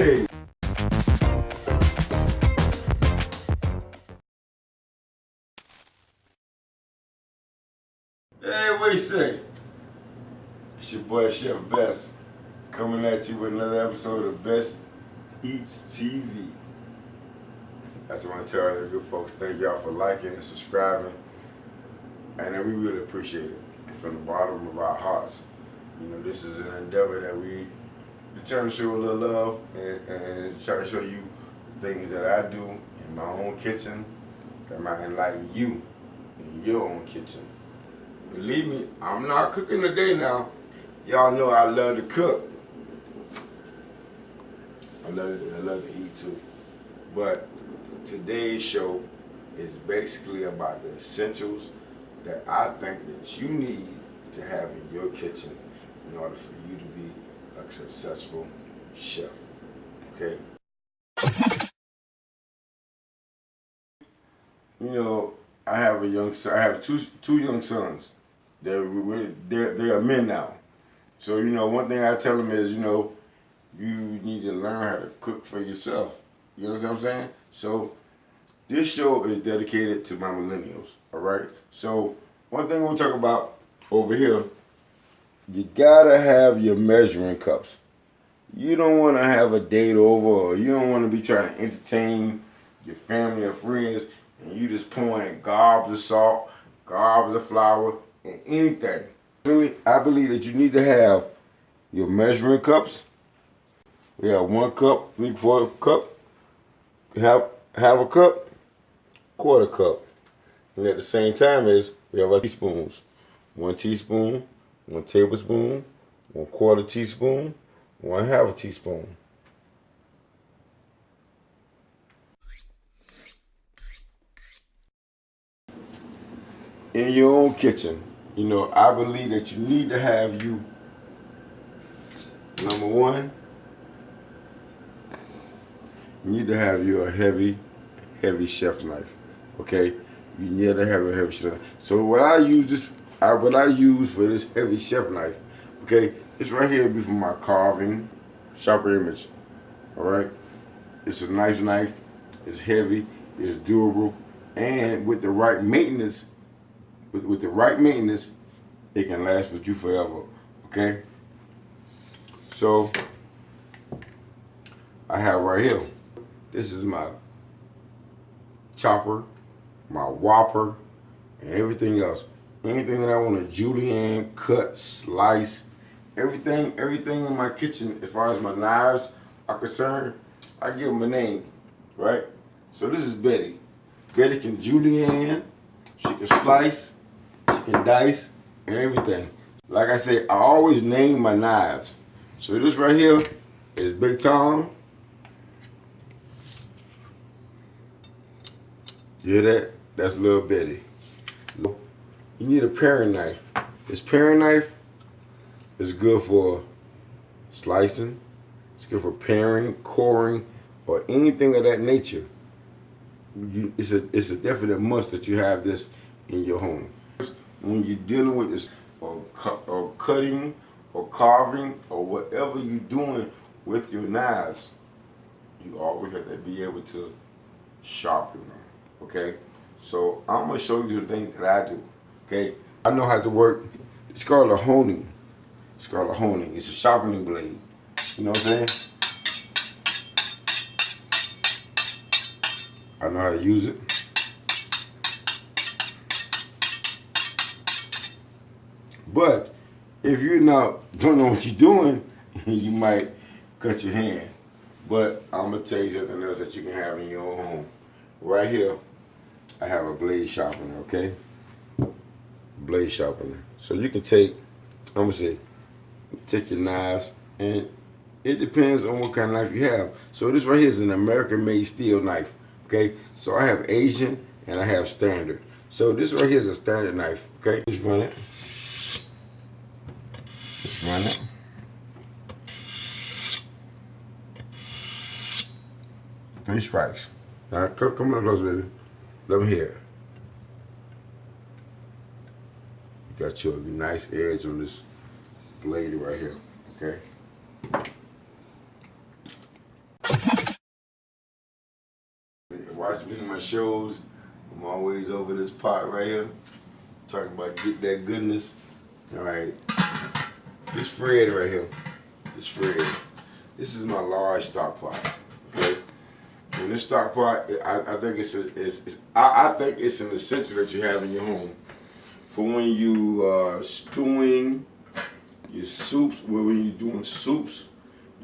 say? Hey, what you say? It's your boy Chef Bess coming at you with another episode of Bess Eats TV. I just want to tell all the good folks, thank y'all for liking and subscribing, and we really appreciate it from the bottom of our hearts. You know, this is an endeavor that we're trying to show a little love and try to show you things that I do in my own kitchen that might enlighten you in your own kitchen. Believe me, I'm not cooking today now. Y'all know I love to cook. I love to eat too. But today's show is basically about the essentials that I think that you need to have in your kitchen in order for you to be a successful chef. Okay? You know, I have a young son. I have two young sons. They are men now. So, you know, one thing I tell them is, you know, you need to learn how to cook for yourself. You know what I'm saying? So, this show is dedicated to my millennials, all right? So, one thing we'll talk about over here, you gotta have your measuring cups. You don't want to have a date over, or you don't want to be trying to entertain your family or friends, and you just pouring gobs of salt, gobs of flour, and anything. Really, I believe that you need to have your measuring cups. We have 1 cup, 3/4 cup, half a cup, 1/4 cup. And at the same time we have our teaspoons. 1 teaspoon, 1 tablespoon, 1/4 teaspoon, 1/2 teaspoon. In your own kitchen, you know, I believe that you need to have you, number one, you need to have your heavy chef knife. Okay? You need to have a heavy chef knife. So what I use for this heavy chef knife, okay, it's right here be for my carving, sharper image. Alright? It's a nice knife, it's heavy, it's durable, and with the right maintenance, with the right maintenance, it can last with you forever. Okay? So I have right here, this is my chopper, my whopper, and everything else. Anything that I want to julienne, cut, slice, everything in my kitchen, as far as my knives are concerned, I give them a name, right? So this is Betty. Betty can julienne, she can slice, she can dice, and everything. Like I said, I always name my knives. So this right here is Big Tom. You hear that? That's Little Betty. You need a paring knife. This paring knife is good for slicing. It's good for paring, coring, or anything of that nature. It's a definite must that you have this in your home. When you're dealing with this, or cutting, or carving, or whatever you're doing with your knives, you always have to be able to sharpen them. Okay? So I'm gonna show you the things that I do. Okay? I know how to work. It's called a honing. It's called a honing. It's a sharpening blade. You know what I'm saying? I know how to use it. But if you're not don't know what you're doing, you might cut your hand. But I'm gonna tell you something else that you can have in your own home. Right here, I have a blade sharpener, okay? Blade sharpener. So you can take, I'm gonna say, take your knives, and it depends on what kind of knife you have. So this right here is an American-made steel knife, okay? So I have Asian and I have standard. So this right here is a standard knife, okay? Just run it. Just run it. Three strikes. All right, come on close, baby. Let me hear it. You got your nice edge on this blade right here, okay? watch me in my shows, I'm always over this pot right here, talking about get that goodness. All right, this Fred right here, this Fred. This is my large stock pot. Okay, and this stock pot, I think I think it's an essential that you have in your home for when you stewing your soups. Well, when you're doing soups,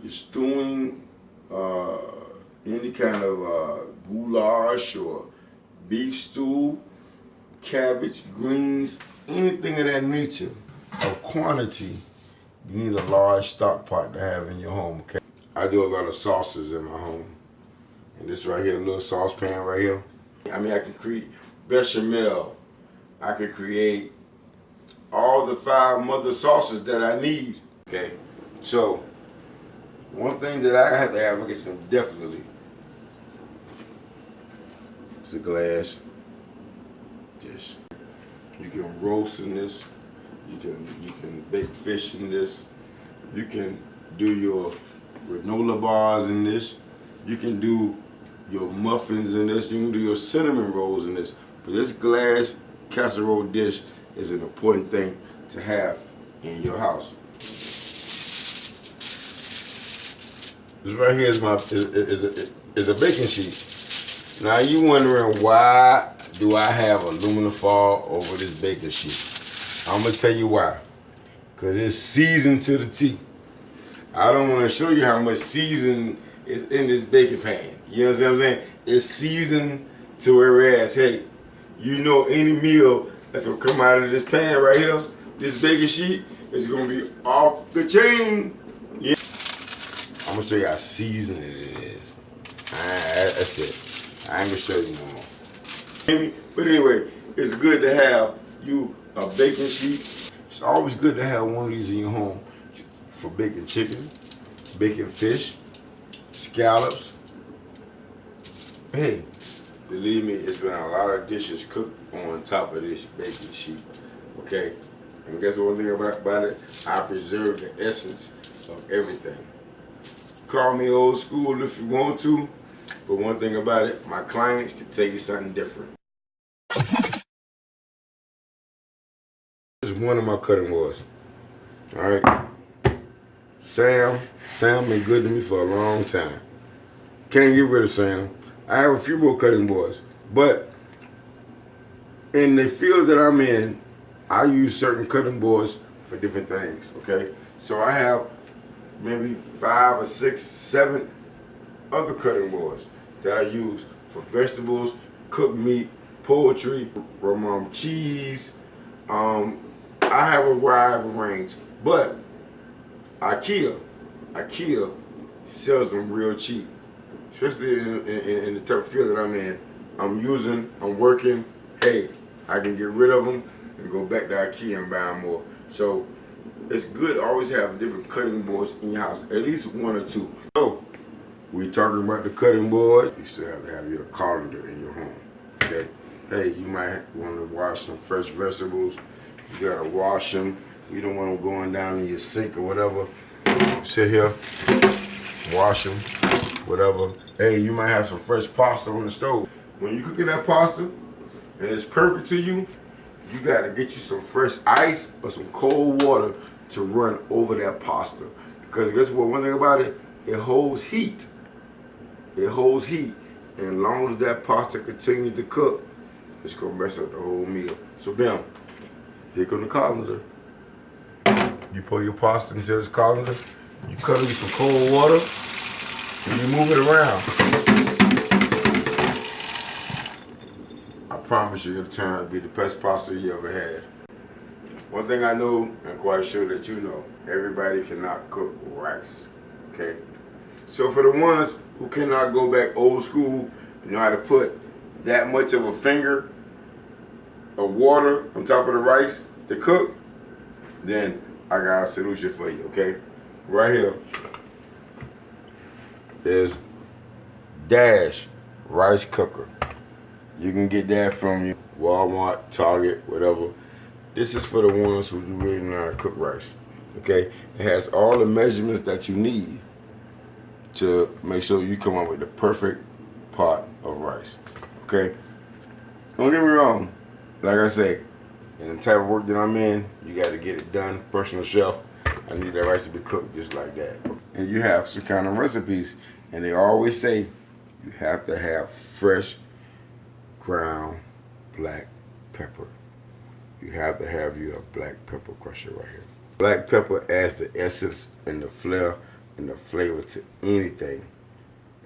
you're stewing any kind of goulash or beef stew, cabbage, greens, anything of that nature of quantity. You need a large stock pot to have in your home. Okay, I do a lot of sauces in my home, and this right here, a little saucepan right here. I mean, I can create bechamel. I can create all the 5 mother sauces that I need. Okay, so one thing that I have to have, I get some definitely. It's a glass dish. You can roast in this. You can bake fish in this. You can do your granola bars in this. You can do your muffins in this. You can do your cinnamon rolls in this. But this glass casserole dish is an important thing to have in your house. This right here is a baking sheet. Now you wondering, why do I have aluminum foil over this baking sheet? I'm gonna tell you why. Cause it's seasoned to the T. I don't want to show you how much season is in this baking pan. You know what I'm saying? It's seasoned to whereas, hey, you know any meal that's gonna come out of this pan right here, this baking sheet, is gonna be off the chain. Yeah. I'm gonna show you how seasoned it is. That's it. I ain't gonna show you no more. But anyway, it's good to have you a baking sheet. It's always good to have one of these in your home for baking chicken, baking fish, scallops. Hey, believe me, it's been a lot of dishes cooked on top of this baking sheet. Okay, and guess one thing about it? I preserve the essence of everything. Call me old school if you want to, but one thing about it, my clients can tell you something different. This is one of my cutting boards. All right, Sam been good to me for a long time. Can't get rid of Sam. I have a few more cutting boards, but in the field that I'm in, I use certain cutting boards for different things. Okay, so I have maybe 5 or 6, 7 other cutting boards that I use for vegetables, cooked meat, poultry, cheese. I have a wide range, but IKEA sells them real cheap, especially in the type of field that I'm in. I'm working. Hey, I can get rid of them and go back to IKEA and buy more. So it's good to always have different cutting boards in your house, at least 1 or 2. So we talking about the cutting board. You still have to have your colander in your home. Okay. Hey, you might want to wash some fresh vegetables. You gotta wash them. You don't want them going down in your sink or whatever. Sit here, wash them, whatever. Hey, you might have some fresh pasta on the stove. When you cooking that pasta and it's perfect to you, you gotta get you some fresh ice or some cold water to run over that pasta. Because guess what? One thing about it, it holds heat. It holds heat. And as long as that pasta continues to cook, it's gonna mess up the whole meal. So bam, here come the colander. You pour your pasta into this colander, you cut it with some cold water, and you move it around. I promise you it'll turn out to be the best pasta you ever had. One thing I know, and quite sure that you know, everybody cannot cook rice, okay? So for the ones who cannot go back old school, you know how to put that much of a finger of water on top of the rice to cook, then I got a solution for you, okay? Right here is Dash rice cooker. You can get that from Walmart, Target, whatever. This is for the ones who really know how to cook rice, okay? It has all the measurements that you need to make sure you come up with the perfect pot of rice. rice. Okay? Don't get me wrong. Like I say, in the type of work that I'm in, you got to get it done. Personal chef, I need that rice to be cooked just like that. And you have some kind of recipes, and they always say you have to have fresh ground black pepper. You have to have your black pepper crusher right here. Black pepper adds the essence and the flair and the flavor to anything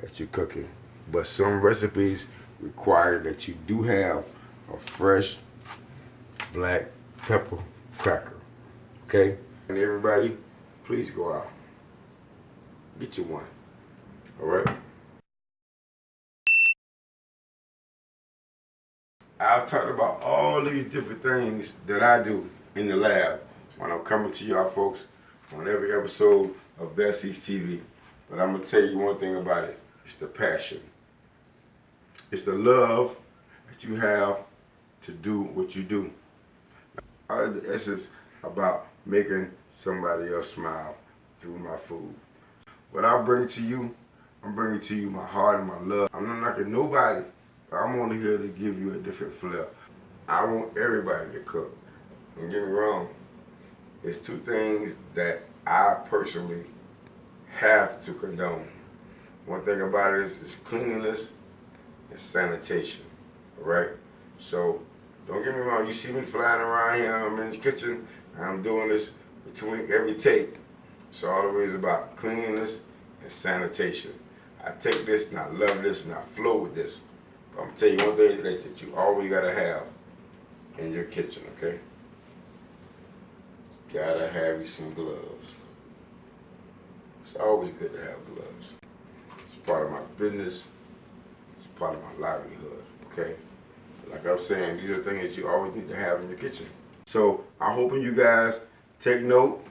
that you're cooking. But some recipes require that you do have a fresh black pepper cracker. Okay? And everybody, please go out. Get you one. Alright? I've talked about all these different things that I do in the lab when I'm coming to y'all folks on every episode of Bess TV. But I'm going to tell you one thing about it. It's the passion. It's the love that you have to do what you do. All of the essence about making somebody else smile through my food. What I bring to you, I'm bringing to you my heart and my love. I'm not knocking nobody, but I'm only here to give you a different flair. I want everybody to cook. Don't get me wrong. There's two things that I personally have to condone. One thing about it is cleanliness and sanitation. Alright? So don't get me wrong, you see me flying around here, I'm in the kitchen, and I'm doing this between every take. It's always about cleanliness and sanitation. I take this and I love this and I flow with this. But I'm going to tell you one thing that you always got to have in your kitchen, okay? Gotta have you some gloves. It's always good to have gloves. It's part of my business. It's part of my livelihood, okay? Like I'm saying, these are things that you always need to have in your kitchen. So I'm hoping you guys take note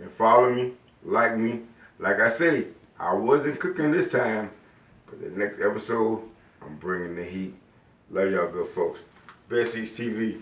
and follow me, like me. Like I say, I wasn't cooking this time, but the next episode, I'm bringing the heat. Love y'all good folks. Bess TV.